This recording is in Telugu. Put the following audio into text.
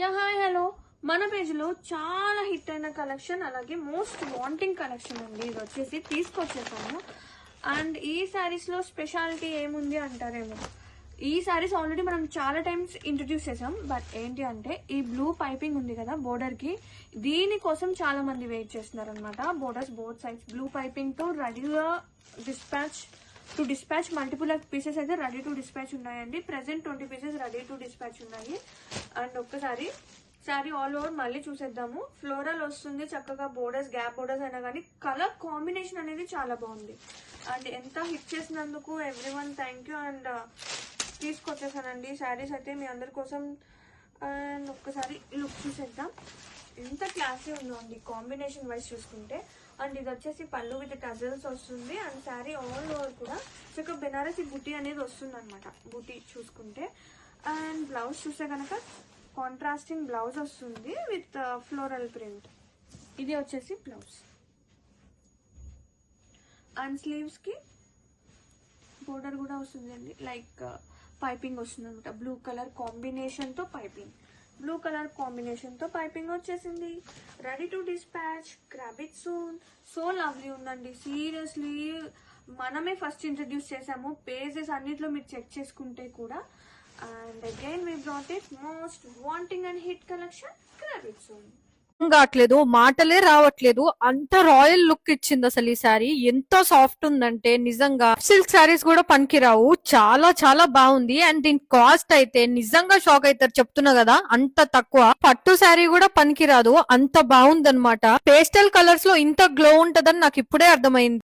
యా హాయ్ హలో, మన పేజ్లో చాలా హిట్ అయిన కలెక్షన్, అలాగే మోస్ట్ వాంటింగ్ కలెక్షన్ అండి. ఇది వచ్చేసి తీసుకొచ్చేసాము. అండ్ ఈ శారీస్లో స్పెషాలిటీ ఏముంది అంటారేమో, ఈ శారీస్ ఆల్రెడీ మనం చాలా టైమ్స్ ఇంట్రడ్యూస్ చేసాం. బట్ ఏంటి అంటే ఈ బ్లూ పైపింగ్ ఉంది కదా బోర్డర్కి, దీనికోసం చాలా మంది వెయిట్ చేస్తున్నారు అనమాట. బోర్డర్స్ బోత్ సైడ్స్ బ్లూ పైపింగ్తో రెడీగా డిస్పాచ్ మల్టిపుల్ పీసెస్ అయితే రెడీ టు డిస్పాచ్ ఉన్నాయండి. Present 20 pieces ready to dispatch ఉన్నాయి. అండ్ ఒక్కసారి శారీ ఆల్ ఓవర్ మళ్ళీ చూసేద్దాము. ఫ్లోరల్ వస్తుంది చక్కగా, బోర్డర్స్ గ్యాప్ బోర్డర్స్ అయినా కానీ కలర్ కాంబినేషన్ అనేది చాలా బాగుంది. అండ్ ఎంత హిట్ చేసినందుకు ఎవ్రీవన్ థ్యాంక్ యూ. అండ్ తీసుకొచ్చేసానండి శారీస్ అయితే మీ అందరి కోసం. అండ్ ఒక్కసారి లుక్ చూసేద్దాం, ఎంత క్లాసీ ఉందో అండి కాంబినేషన్ వైజ్ చూసుకుంటే. అండ్ ఇది వచ్చేసి పళ్ళు విత్ టజల్స్ వస్తుంది. అండ్ శారీ ఆల్ ఓవర్ కూడా చక్కగా బెనారసి బుటీ అనేది వస్తుంది అనమాట, బుటీ చూసుకుంటే. అండ్ బ్లౌజ్ చూస్తే కనుక కాంట్రాస్టింగ్ బ్లౌజ్ వస్తుంది విత్ ఫ్లోరల్ ప్రింట్. ఇది వచ్చేసి బ్లౌజ్. అండ్ స్లీవ్స్ కి బోర్డర్ కూడా వస్తుంది అండి, లైక్ పైపింగ్ వస్తుంది అనమాట. బ్లూ కలర్ కాంబినేషన్ తో పైపింగ్, బ్లూ కలర్ కాంబినేషన్ తో పైపింగ్ వచ్చేసింది. Ready to dispatch, grab it soon. So lovely ఉందండి సీరియస్లీ. మనమే ఫస్ట్ ఇంట్రడ్యూస్ చేసాము, పేజెస్ అన్నిట్లో మీరు చెక్ చేసుకుంటే కూడా. And again we brought it most wanting and hit collection, grab it soon. కావట్లేదు, మాటలే రావట్లేదు, అంత రాయల్ లుక్ ఇచ్చింది అసలు ఈ శారీ. ఎంత సాఫ్ట్ ఉందంటే నిజంగా సిల్క్ శారీస్ కూడా పనికిరావు, చాలా చాలా బాగుంది. అండ్ దీని కాస్ట్ అయితే నిజంగా షాక్ అవుతారు, చెప్తున్నా కదా, అంత తక్కువ. పట్టు శారీ కూడా పనికిరాదు, అంత బాగుంది అనమాట. పేస్టల్ కలర్స్ లో ఇంత గ్లో ఉంటదని నాకు ఇప్పుడే అర్థమైంది.